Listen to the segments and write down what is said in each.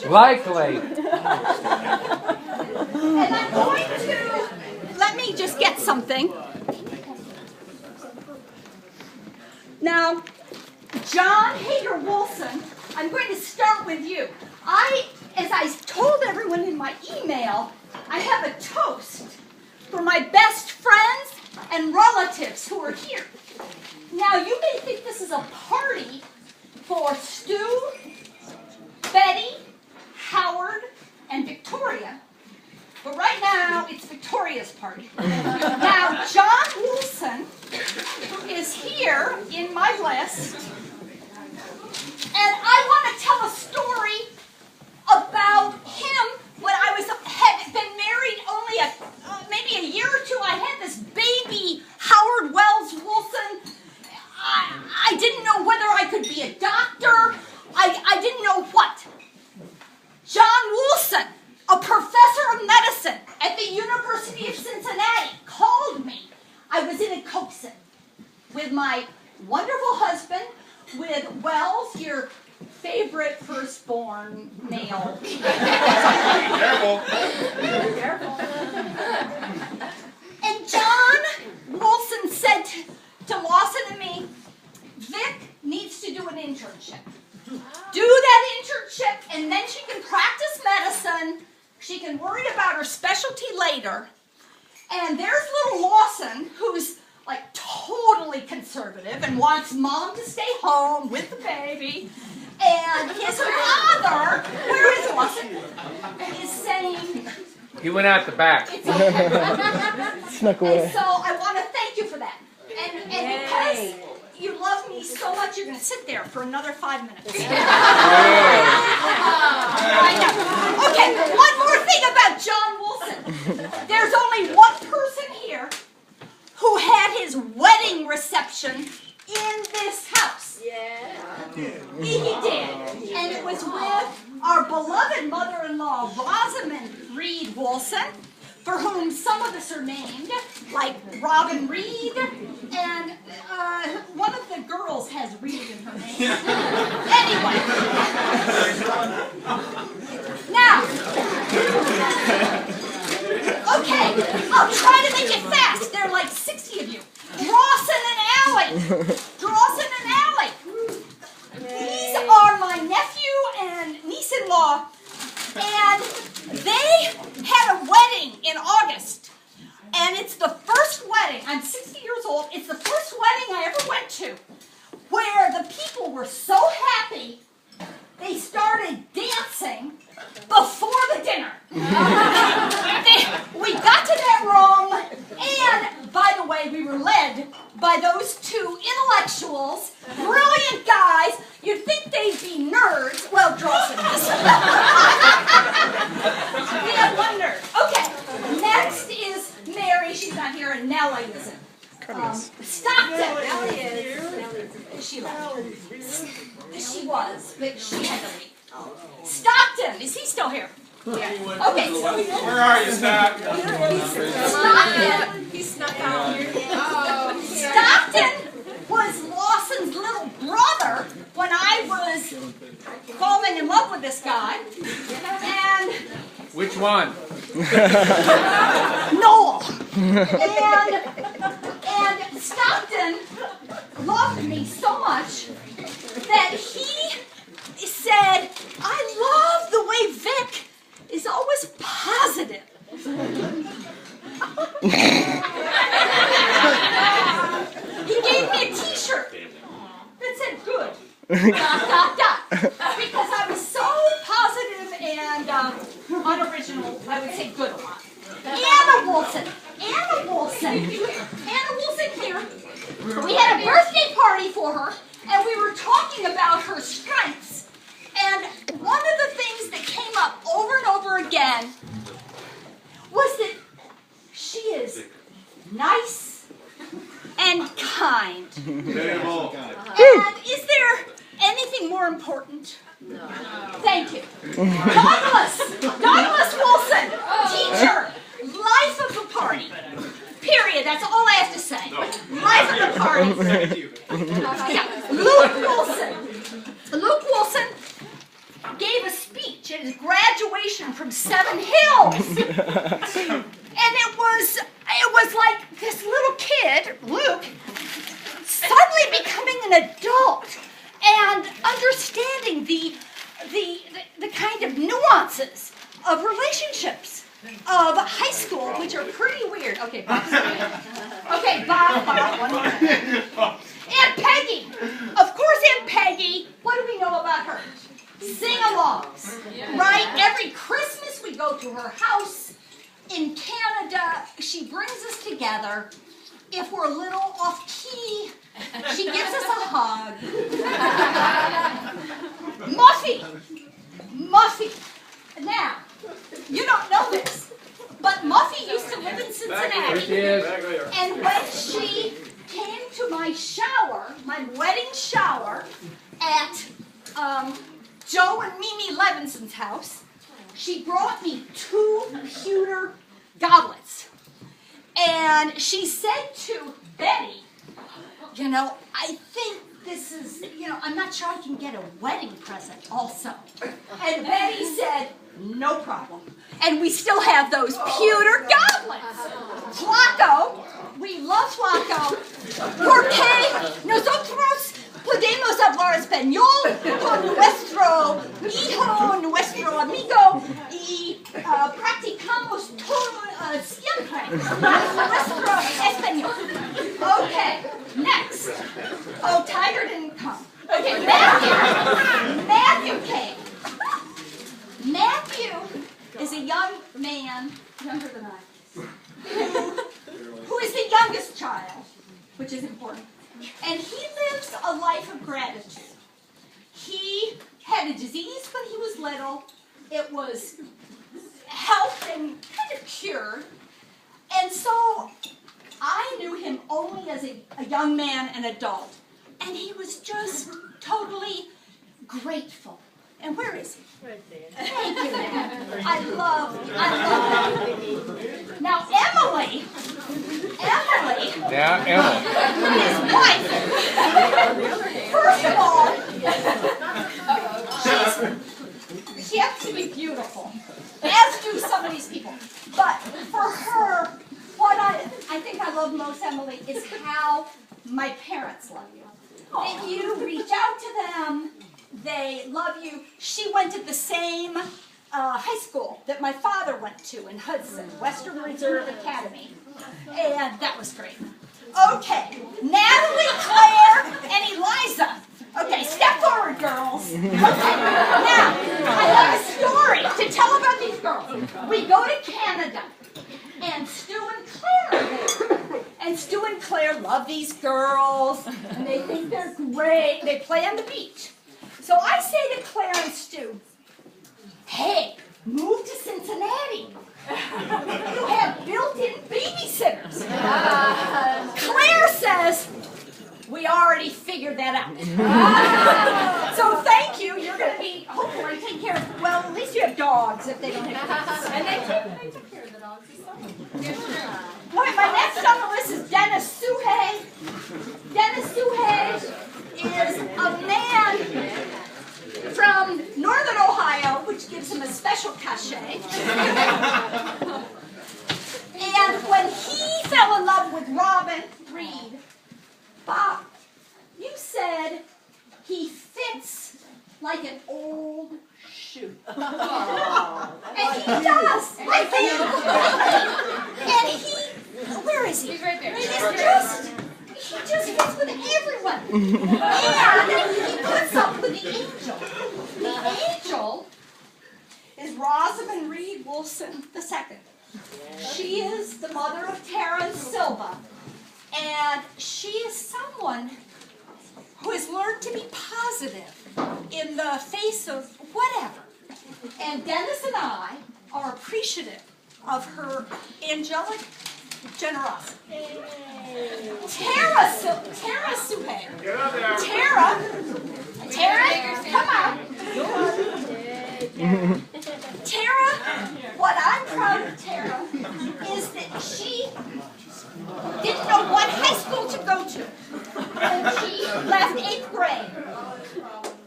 Likely. And I'm going to, let me just get something. Now, John Hager Wilson, I'm going to start with you. As I told everyone in my email, I have a toast for my best friends and relatives who are here. Now, you may think this is a party for Stu, Betty, Howard, and Victoria. But right now, it's Victoria's party. Now, John Wilson is here in my list. And I want to tell a story about him when I had been married only maybe a year or two. I had this baby, Howard Wells Wilson. I didn't know whether I could be a doctor. I didn't know what. John Wilson, a professor of medicine at the University of Cincinnati, called me. I was in a Coxon with my wonderful husband, with Wells, your favorite firstborn male. Careful. Careful. And John Wilson said to Lawson and me, Vic needs to do an internship. Do that internship, and then she can practice medicine. She can worry about her specialty later. And there's little Lawson, who's like totally conservative and wants mom to stay home with the baby. And his father, where is Lawson, is saying, He went out the back. it's okay. Snuck away. And so I want to thank you for that. And because you love me so much, you're going to sit there for another 5 minutes. I know. Okay, one more thing about John Wilson. There's only one person here who had his wedding reception in this house. He did. And it was with our beloved mother-in-law, Rosamond Reed Wilson, for whom some of us are named, like Robin Reed, and one of the girls has Reed in her name. Anyway. Now, okay, I'll try to make it fast. There are like 60 of you. Drawson and Allie. Drawson and Allie. These are my nephew and niece-in-law, and they had a wedding in August, and it's the first wedding, I'm 60 years old, it's the first wedding I ever went to where the people were so happy they started dancing before the dinner. We got to that room, and by the way, we were led by those two intellectuals, brilliant guys. You'd think they'd be nerds. Well, Drawson is. We have one nerd. Okay, next is Mary. She's not here, and Nellie isn't. Stockton. Nellie is. She left. She was, but she had to leave. Stockton. Is he still here? Yeah. Okay. So Where are you, Scott? Stockton. He snuck out. Stockton was Lawson's little brother when I was falling in love with this guy. And Which one? Noel. And Stockton loved me so much that he said, I love the way Vic is always positive. He gave me a t-shirt that said good. ... Because I was so positive and unoriginal, I would say good a lot. Anna Wilson. Anna Wilson here. We had a birthday party for her, and we were talking about her strengths. And one of the things that came up over and over again was that she is nice and kind. And is there anything more important? No. Thank you. Douglas Wilson, teacher, life of the party. Period. That's all I have to say. Life of the party. Yeah. Luke Wilson gave a speech at his Seven Hills. And it was like this little kid, Luke, suddenly becoming an adult and understanding the kind of nuances of relationships of high school, which are pretty weird. Okay, Bob. Okay, Bob, one more time. Aunt Peggy. Of course, Aunt Peggy. What do we know about her? Sing-alongs, right? Every Christmas we go to her house. In Canada, she brings us together. If we're a little off-key, she gives us a hug. Muffy. Now, you don't know this, but Muffy used to live in Cincinnati. And when she came to my shower, my wedding shower, at Joe and Mimi Levinson's house, she brought me 2 pewter goblets. And she said to Betty, you know, I think this is, you know, I'm not sure I can get a wedding present also. And Betty said, no problem. And we still have those pewter goblets. Flaco, we love Flaco. Porque nosotros podemos hablar español con nuestro hijo, nuestro amigo, y practicamos todo siempre nuestro español. Okay, next. Oh, Tiger didn't come. Okay, Matthew came. Matthew is a young man, younger than I, who is the youngest child, which is important. And he lives a life of gratitude. He had a disease when he was little. It was helped and kind of cured. And so I knew him only as a young man, an adult. And he was just totally grateful. And where is he? Right there. Thank you, man. I love that. Now, Emily, Yeah, Emma. his wife, first of all, she has to be beautiful, as do some of these people. But for her, what I think I love most, Emily, is how my parents love you. If you reach out to them, they love you. She went to the same high school that my father went to in Hudson, Western Reserve Academy. And that was great. Okay, Natalie, Claire, and Eliza. Okay, step forward, girls. Okay, now, I have a story to tell about these girls. We go to Canada, and Stu and Claire are there. And Stu and Claire love these girls, and they think they're great. They play on the beach. So I say to Claire and Stu, hey, move to Cincinnati. You have built-in babysitters. Claire says, we already figured that out. So thank you. You're going to be, hopefully, taking care of, well, at least you have dogs if they don't have kids. And they took care of the dogs. Right, my next on the list is Dennis Suhay. Dennis Suhay is a man from Northern Ohio, which gives him a special cachet. And when he fell in love with Robin Reed, Bob, you said he fits like an old shoe. And he does. I think. And he, where is he? He's right there. He just fits with everyone. And he puts up with the angel. The angel is Rosamond Reed Wilson II. She is the mother of Tara and Silva. And she is someone who has learned to be positive in the face of whatever. And Dennis and I are appreciative of her angelic generosity. Tara Suhay. Get up there. Tara, come on. Tara, what I'm proud of Tara is that she didn't know what high school to go to. And she left 8th grade.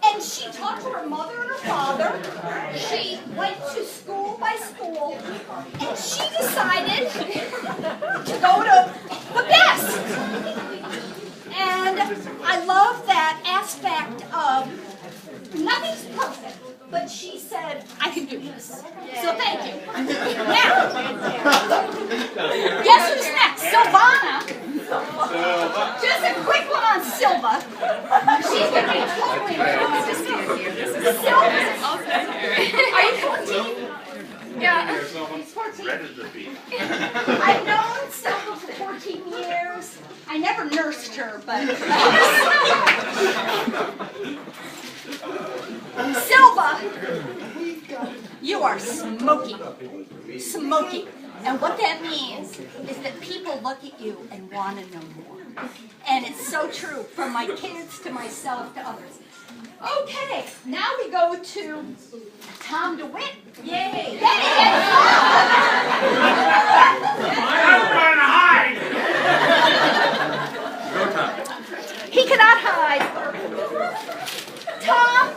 And she talked to her mother and her father. She went to school by school. And she decided to go to the best. And I love that aspect of nothing's perfect, but she said, I can do this. So thank you. Now, guess who's next? Silvana. Just a quick one on Silva. She's going to be totally Silva. Are you 14? Yeah. He's 14. I've known Silva for 14 years. I never nursed her, but... Silva, you are smoky. Smoky. And what that means is that people look at you and want to know more. And it's so true, from my kids to myself to others. Okay, now we go to Tom DeWitt. Yay! I'm trying to hide. Go, Tom. He cannot hide. Tom,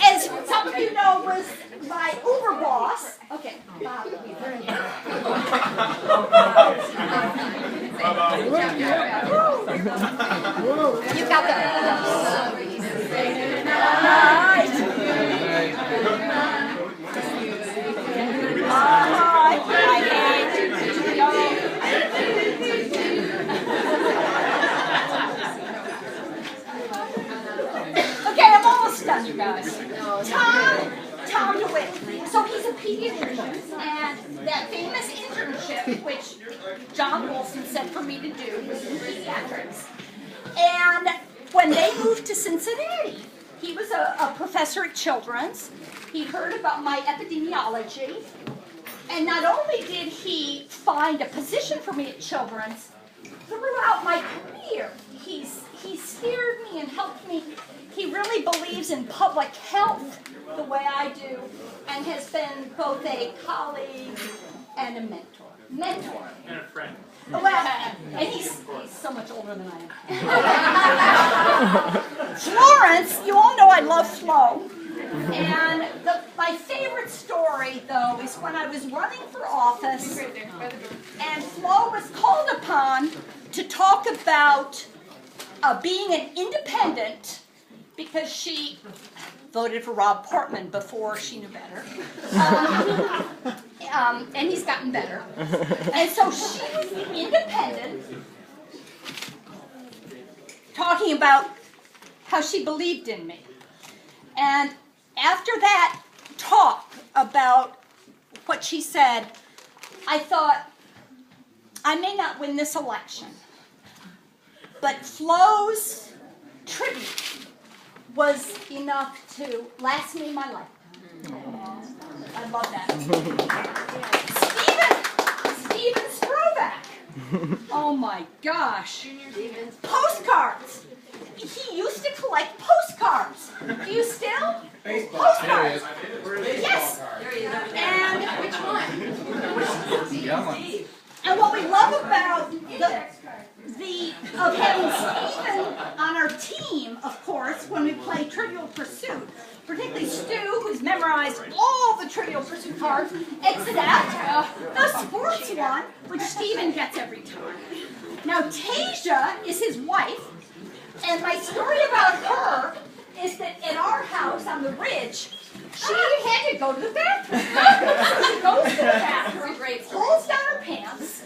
as some of you know, was my Uber boss. Okay, Bob. You got that. Okay, I'm almost done, you guys. Tom DeWitt. So he's a pediatrician, and that famous internship, which John Wilson said for me to do, was in pediatrics. And when they moved to Cincinnati, he was a professor at Children's. He heard about my epidemiology, and not only did he find a position for me at Children's, throughout my career, he steered me and helped me. He really believes in public health the way I do, and has been both a colleague and a mentor. And a friend. Well, and he's so much older than I am. Florence, you all know I love Flo. And my favorite story, though, is when I was running for office, and Flo was called upon to talk about being an independent, because she voted for Rob Portman before she knew better. And he's gotten better. And so she was independent, talking about how she believed in me. And after that talk about what she said, I thought, I may not win this election, but Flo's tribute was enough to last me my lifetime. I love that. Steven Strovac. Oh my gosh. Postcards. He used to collect postcards. Do you still? Postcards. Yes. And which one? And what we love about of having Steven on our team, of course, when we play Trivial Pursuit, particularly Stu, who's memorized all the Trivial Pursuit cards, except the sports one, which Steven gets every time. Now, Tasia is his wife, and my story about her is that in our house on the ridge, she had to go to the bathroom. She goes to the bathroom, pulls down her pants,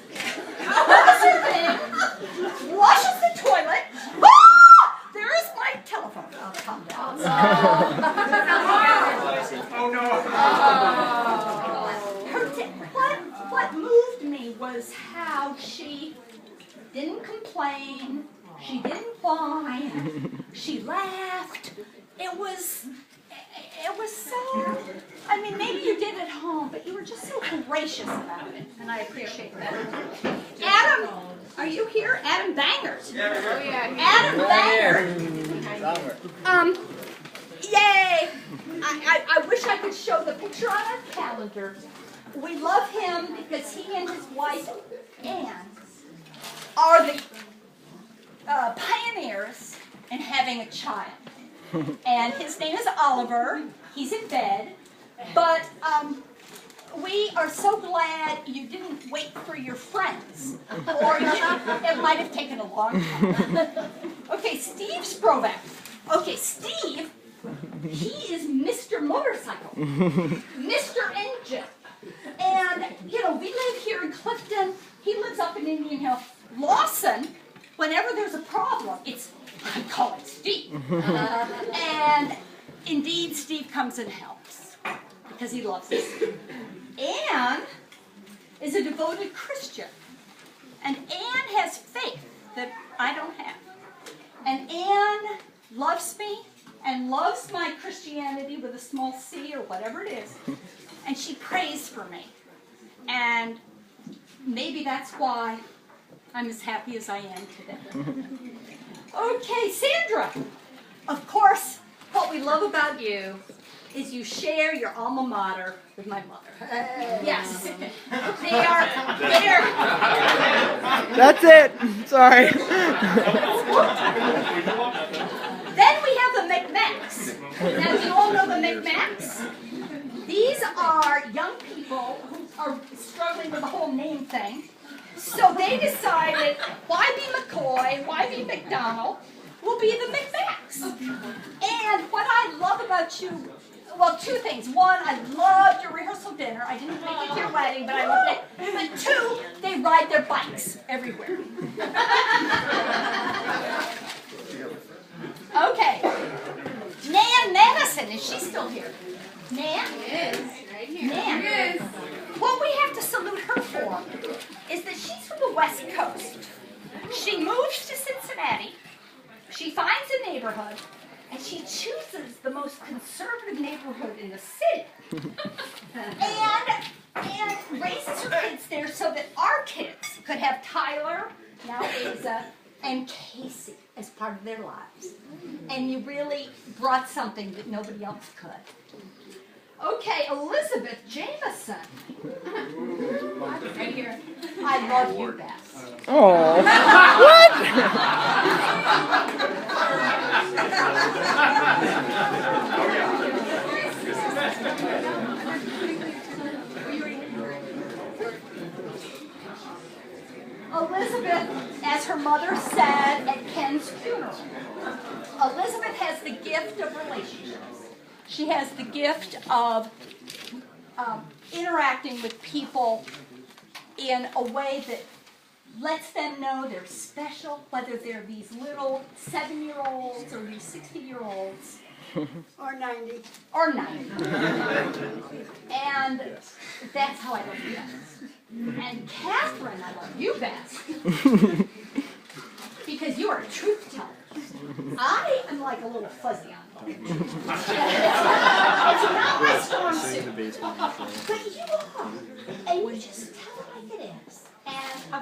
pulls her thing, flushes the toilet. Ah! There is my telephone. I'll calm down. Oh no. What moved me was how she didn't complain. She didn't whine. She laughed. It was so, I mean, maybe you did at home, but you were just so gracious about it, and I appreciate that. Adam, are you here? Adam Bangers. Adam Bangers. Yay! I wish I could show the picture on our calendar. We love him because he and his wife, Anne, are the pioneers in having a child. And his name is Oliver. He's in bed. But we so glad you didn't wait for your friends, or it might have taken a long time. Okay, Steve Sprovak. Okay, Steve, he is Mr. Motorcycle, Mr. Engine. And, you know, we live here in Clifton. He lives up in Indian Hill. Lawson, whenever there's a problem, I call it Steve. And indeed, Steve comes and helps because he loves us. Anne is a devoted Christian. And Anne has faith that I don't have. And Anne loves me and loves my Christianity with a small c or whatever it is. And she prays for me. And maybe that's why I'm as happy as I am today. Okay, Sandra. Of course, what we love about you is you share your alma mater with my mother. Yes. They're That's it. Sorry. Then we have the McMacks. Now, do you all know the McMacks? These are young people who are struggling with the whole name thing. So they decided, why be McCoy, why be McDonald? We'll be the McMacks. And what I love about you, well, two things. One, I loved your rehearsal dinner. I didn't make it to your wedding, but I loved it. But two, they ride their bikes everywhere. Okay. Nan Madison, is she still here? Nan? Yes, right here. Nan. Yes. What we have to salute her for is that she's from the West Coast. She moves to Cincinnati, she finds a neighborhood, and she chooses the most conservative neighborhood in the city. and raises her kids there so that our kids could have Tyler, now Asa, and Casey as part of their lives. And you really brought something that nobody else could. Okay, Elizabeth Jameson. Right here. I love you best. Oh. Elizabeth, as her mother said at Ken's funeral, Elizabeth has the gift of relationships. She has the gift of interacting with people in a way that lets them know they're special, whether they're these little 7-year-olds or these 60-year-olds. Or 90. Or 90. And that's how I love you best. And Catherine, I love you best. Because you are a truth teller. I am like a little fuzzy on both. It's not my strong suit. But you are. And you just tell it like it is. And